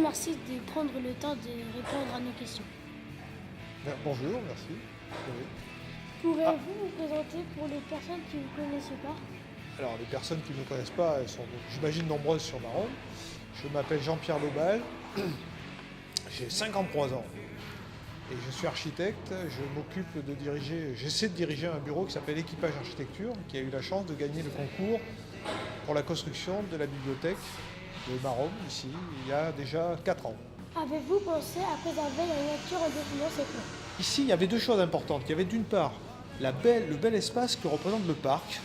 merci de prendre le temps de répondre à nos questions. Bonjour, merci. Oui. Pourrez-vous vous présenter pour les personnes qui ne vous connaissent pas? Alors, les personnes qui ne me connaissent pas, elles sont, j'imagine, nombreuses sur Maromme. Je m'appelle Jean-Pierre Lobal, j'ai 53 ans et je suis architecte. Je m'occupe de diriger, j'essaie de diriger un bureau qui s'appelle Équipage Architecture, qui a eu la chance de gagner le concours pour la construction de la bibliothèque de Maromme, ici, il y a déjà 4 ans. Avez-vous pensé à préserver la nature en définant ces plans? Ici, il y avait deux choses importantes. Il y avait d'une part le bel espace que représente le parc,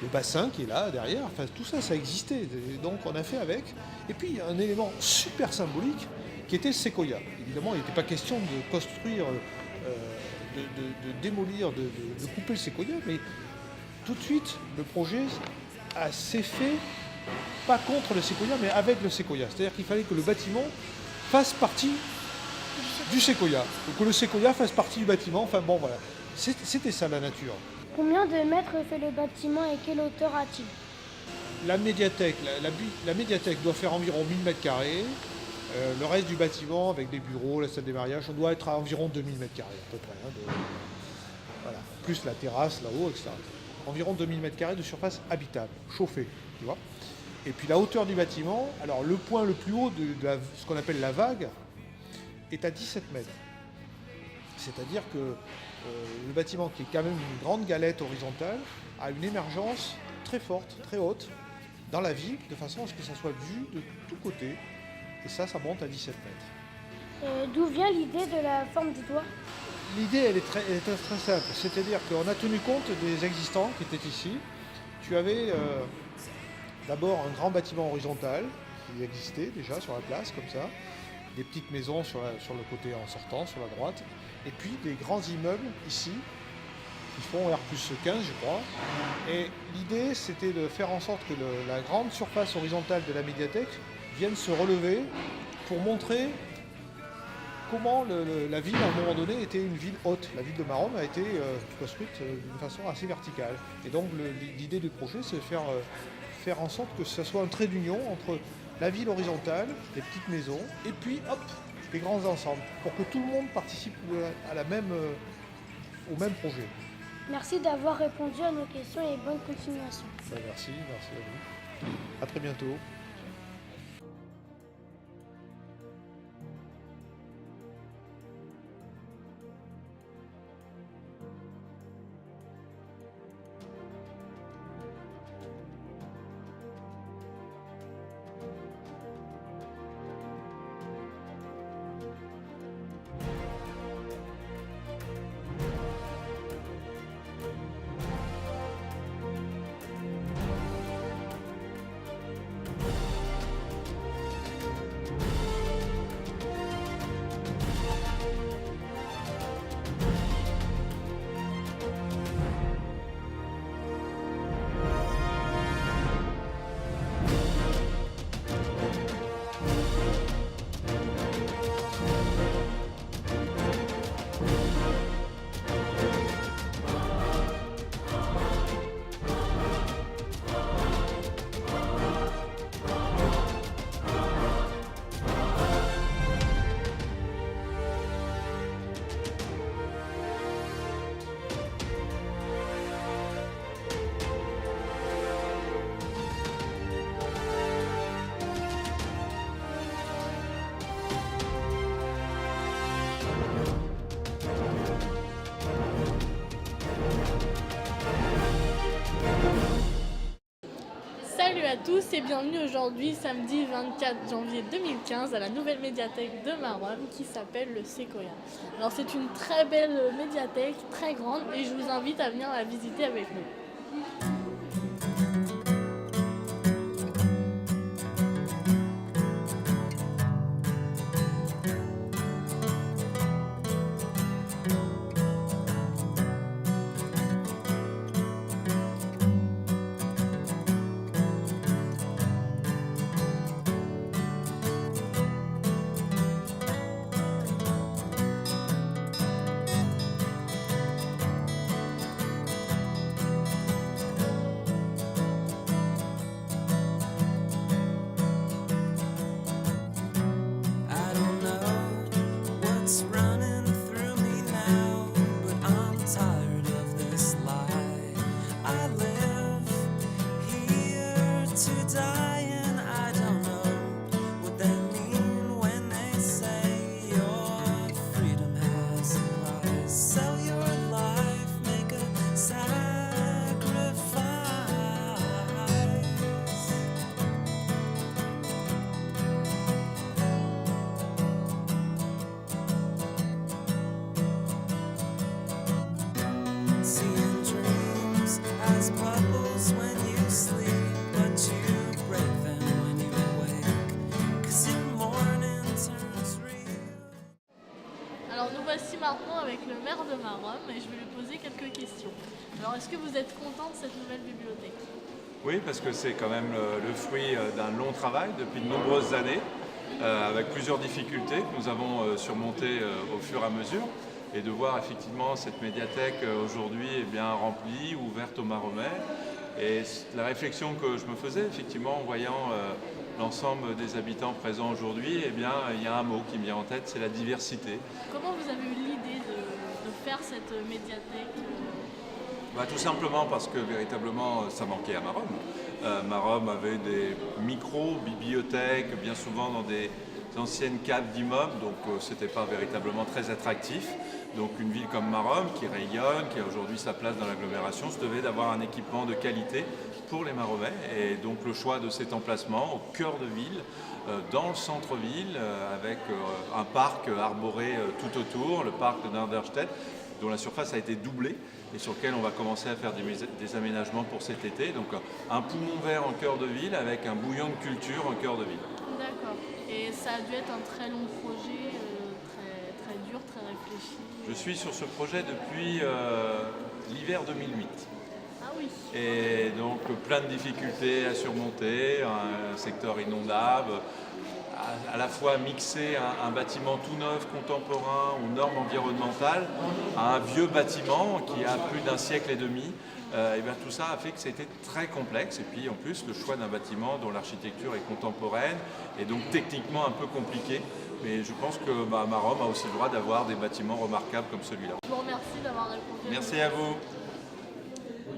le bassin qui est là derrière, enfin tout ça, ça existait, et donc on a fait avec. Et puis il y a un élément super symbolique qui était le séquoia. Évidemment, il n'était pas question de construire, de démolir, de couper le séquoia, mais tout de suite, le projet s'est fait pas contre le séquoia, mais avec le séquoia. C'est-à-dire qu'il fallait que le bâtiment fasse partie du séquoia, ou que le séquoia fasse partie du bâtiment. Enfin bon, voilà, c'était ça la nature. Combien de mètres fait le bâtiment et quelle hauteur a-t-il? La médiathèque, la médiathèque doit faire environ 1000 mètres carrés. Le reste du bâtiment, avec des bureaux, la salle des mariages, on doit être à environ 2000 mètres carrés à peu près. Voilà. Plus la terrasse là-haut, etc. Environ 2000 mètres carrés de surface habitable, chauffée, tu vois. Et puis la hauteur du bâtiment, alors le point le plus haut de ce qu'on appelle la vague est à 17 mètres. C'est-à-dire que le bâtiment, qui est quand même une grande galette horizontale, a une émergence très forte, très haute, dans la ville, de façon à ce que ça soit vu de tous côtés. Et ça monte à 17 mètres. D'où vient l'idée de la forme du toit? L'idée, elle est très simple. C'est-à-dire qu'on a tenu compte des existants qui étaient ici. Tu avais d'abord un grand bâtiment horizontal qui existait déjà sur la place, comme ça. Des petites maisons sur le côté en sortant, sur la droite. Et puis des grands immeubles ici, qui font R+15, je crois. Et l'idée, c'était de faire en sorte que la grande surface horizontale de la médiathèque vienne se relever pour montrer comment la ville, à un moment donné, était une ville haute. La ville de Maromme a été construite d'une façon assez verticale. Et donc l'idée du projet, c'est de faire en sorte que ce soit un trait d'union entre la ville horizontale, les petites maisons, et puis hop, les grands ensembles, pour que tout le monde participe au même projet. Merci d'avoir répondu à nos questions et bonne continuation. Merci à vous. À très bientôt. Salut à tous et bienvenue aujourd'hui, samedi 24 janvier 2015, à la nouvelle médiathèque de Maromme qui s'appelle le Séquoia. Alors c'est une très belle médiathèque, très grande, et je vous invite à venir la visiter avec nous. maintenant avec le maire de Maromme et je vais lui poser quelques questions. Alors, est-ce que vous êtes content de cette nouvelle bibliothèque? Oui, parce que c'est quand même le fruit d'un long travail depuis de nombreuses années, avec plusieurs difficultés que nous avons surmontées au fur et à mesure. Et de voir effectivement cette médiathèque aujourd'hui bien remplie, ouverte aux Maromais. Et la réflexion que je me faisais effectivement en voyant l'ensemble des habitants présents aujourd'hui, eh bien, il y a un mot qui me vient en tête, c'est la diversité. Comment vous avez eu l'idée de faire cette médiathèque? Tout simplement parce que véritablement ça manquait à Maromme. Maromme avait des micro-bibliothèques, bien souvent dans des anciennes caves d'immeubles, donc c'était pas véritablement très attractif. Donc une ville comme Maromme, qui rayonne, qui a aujourd'hui sa place dans l'agglomération, se devait d'avoir un équipement de qualité pour les Maromais. Et donc le choix de cet emplacement au cœur de ville, dans le centre-ville, avec un parc arboré tout autour, le parc de Norderstedt, dont la surface a été doublée et sur lequel on va commencer à faire des aménagements pour cet été. Donc un poumon vert en cœur de ville avec un bouillon de culture en cœur de ville. D'accord. Et ça a dû être un très long projet, très dur, très réfléchi. Je suis sur ce projet depuis l'hiver 2008. Ah oui. Et donc plein de difficultés à surmonter, un secteur inondable, à la fois mixer un bâtiment tout neuf, contemporain, aux normes environnementales, à un vieux bâtiment qui a plus d'un siècle et demi. Et bien, tout ça a fait que c'était très complexe. Et puis en plus, le choix d'un bâtiment dont l'architecture est contemporaine et donc techniquement un peu compliqué. Mais je pense que Maromme a aussi le droit d'avoir des bâtiments remarquables comme celui-là. Je vous remercie d'avoir répondu. Merci à vous.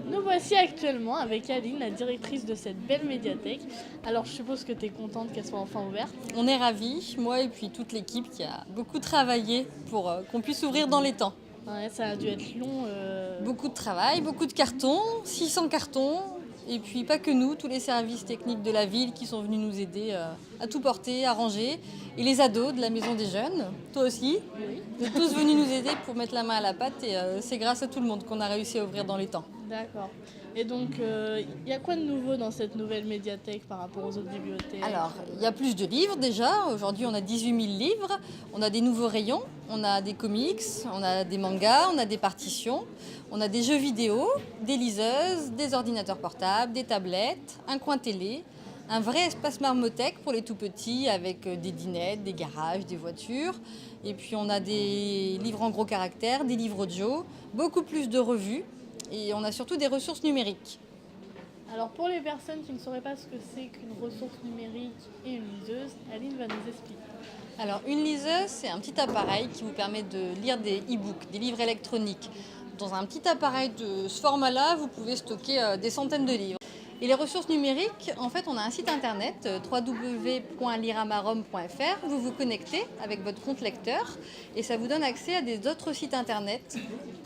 Nous voici actuellement avec Aline, la directrice de cette belle médiathèque. Alors je suppose que tu es contente qu'elle soit enfin ouverte. On est ravis, moi et puis toute l'équipe qui a beaucoup travaillé pour qu'on puisse ouvrir dans les temps. Ouais, ça a dû être long. Beaucoup de travail, beaucoup de cartons, 600 cartons. Et puis pas que nous, tous les services techniques de la ville qui sont venus nous aider à tout porter, à ranger. Et les ados de la Maison des Jeunes, toi aussi. Oui. Vous êtes tous venus nous aider pour mettre la main à la pâte et c'est grâce à tout le monde qu'on a réussi à ouvrir dans les temps. D'accord. Et donc, il y a quoi de nouveau dans cette nouvelle médiathèque par rapport aux autres bibliothèques? Alors, il y a plus de livres déjà. Aujourd'hui, on a 18 000 livres. On a des nouveaux rayons. On a des comics, on a des mangas, on a des partitions. On a des jeux vidéo, des liseuses, des ordinateurs portables, des tablettes, un coin télé, un vrai espace marmothèque pour les tout petits avec des dinettes, des garages, des voitures. Et puis, on a des livres en gros caractères, des livres audio, beaucoup plus de revues. Et on a surtout des ressources numériques. Alors pour les personnes qui ne sauraient pas ce que c'est qu'une ressource numérique et une liseuse, Aline va nous expliquer. Alors une liseuse, c'est un petit appareil qui vous permet de lire des e-books, des livres électroniques. Dans un petit appareil de ce format-là, vous pouvez stocker des centaines de livres. Et les ressources numériques, en fait, on a un site internet, www.liramarom.fr. Vous vous connectez avec votre compte lecteur et ça vous donne accès à des autres sites internet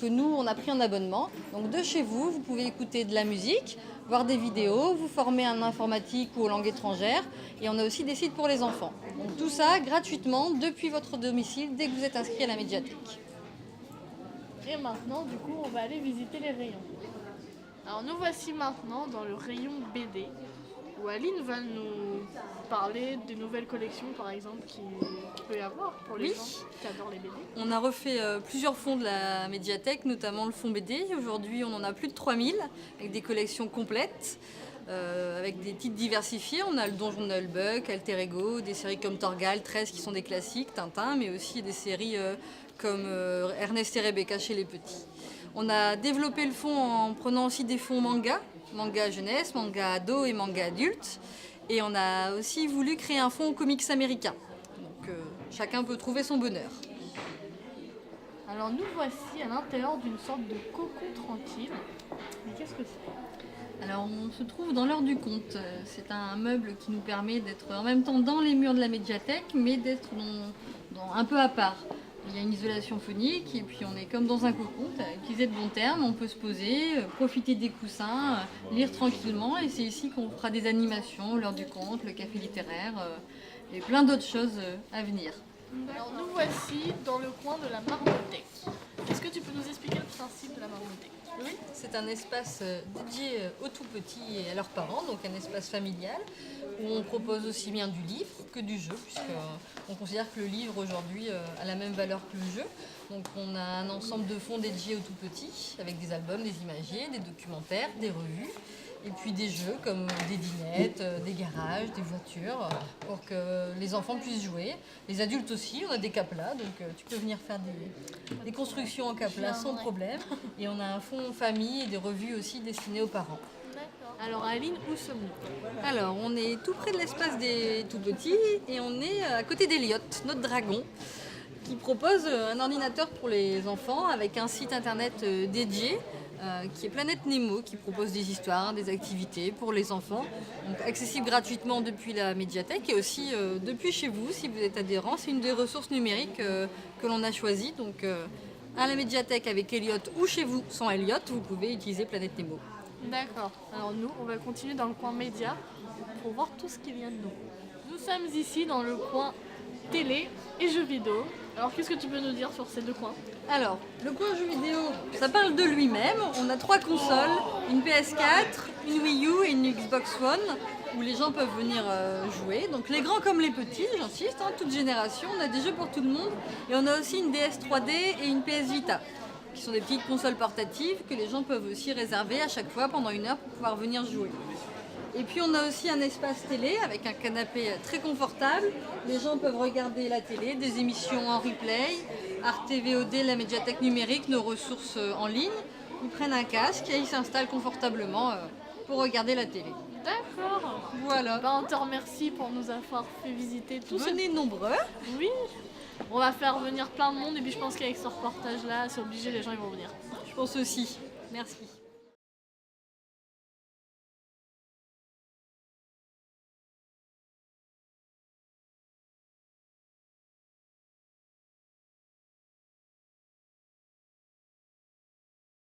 que nous, on a pris en abonnement. Donc de chez vous, vous pouvez écouter de la musique, voir des vidéos, vous former en informatique ou aux langues étrangères. Et on a aussi des sites pour les enfants. Donc tout ça gratuitement depuis votre domicile dès que vous êtes inscrit à la médiathèque. Et maintenant, du coup, on va aller visiter les rayons. Alors nous voici maintenant dans le rayon BD, où Aline va nous parler des nouvelles collections, par exemple, qu'il peut y avoir pour les gens qui adorent les BD. On a refait plusieurs fonds de la médiathèque, notamment le fonds BD. Aujourd'hui, on en a plus de 3000, avec des collections complètes, avec des titres diversifiés. On a le Donjon de Nullbuck, Alter Ego, des séries comme Torgal, 13 qui sont des classiques, Tintin, mais aussi des séries comme Ernest et Rebecca chez les petits. On a développé le fonds en prenant aussi des fonds manga jeunesse, manga ado et manga adulte. Et on a aussi voulu créer un fonds comics américains. Donc chacun peut trouver son bonheur. Alors nous voici à l'intérieur d'une sorte de cocon tranquille. Mais qu'est-ce que c'est ? Alors on se trouve dans l'heure du conte. C'est un meuble qui nous permet d'être en même temps dans les murs de la médiathèque, mais d'être un peu à part. Il y a une isolation phonique et puis on est comme dans un cocon, utiliser de bons termes, on peut se poser, profiter des coussins, lire tranquillement et c'est ici qu'on fera des animations, l'heure du conte, le café littéraire et plein d'autres choses à venir. Alors nous voici dans le coin de la marmothèque. Est-ce que tu peux nous expliquer le principe de la marmothèque? Oui, c'est un espace dédié aux tout petits et à leurs parents, donc un espace familial où on propose aussi bien du livre que du jeu, puisqu'on considère que le livre aujourd'hui a la même valeur que le jeu. Donc on a un ensemble de fonds dédiés aux tout petits, avec des albums, des imagiers, des documentaires, des revues, et puis des jeux comme des dinettes, des garages, des voitures, pour que les enfants puissent jouer. Les adultes aussi, on a des caplas, donc tu peux venir faire des constructions en caplas sans problème. Et on a un fonds famille et des revues aussi destinées aux parents. Alors Aline, où sommes-nous? Alors, on est tout près de l'espace des tout petits et on est à côté d'Eliott, notre dragon, qui propose un ordinateur pour les enfants avec un site internet dédié qui est Planète Nemo, qui propose des histoires, des activités pour les enfants, donc accessible gratuitement depuis la médiathèque et aussi depuis chez vous si vous êtes adhérent. C'est une des ressources numériques que l'on a choisies. Donc, à la médiathèque avec Eliott ou chez vous sans Eliott, vous pouvez utiliser Planète Nemo. D'accord. Alors nous, on va continuer dans le coin média pour voir tout ce qui vient de nous. Nous sommes ici dans le coin télé et jeux vidéo. Alors qu'est-ce que tu peux nous dire sur ces deux coins? Alors, le coin jeux vidéo, ça parle de lui-même. On a 3 consoles, une PS4, une Wii U et une Xbox One, où les gens peuvent venir jouer. Donc les grands comme les petits, j'insiste, toute génération. On a des jeux pour tout le monde. Et on a aussi une DS 3D et une PS Vita, qui sont des petites consoles portatives que les gens peuvent aussi réserver à chaque fois pendant 1 heure pour pouvoir venir jouer. Et puis on a aussi un espace télé avec un canapé très confortable. Les gens peuvent regarder la télé, des émissions en replay, Arte VOD, la médiathèque numérique, nos ressources en ligne. Ils prennent un casque et ils s'installent confortablement pour regarder la télé. D'accord. Voilà. Ben, on te remercie pour nous avoir fait visiter tout ce... Venez nombreux. Oui. On va faire venir plein de monde et puis je pense qu'avec ce reportage-là, c'est obligé, les gens ils vont venir. Je pense aussi. Merci.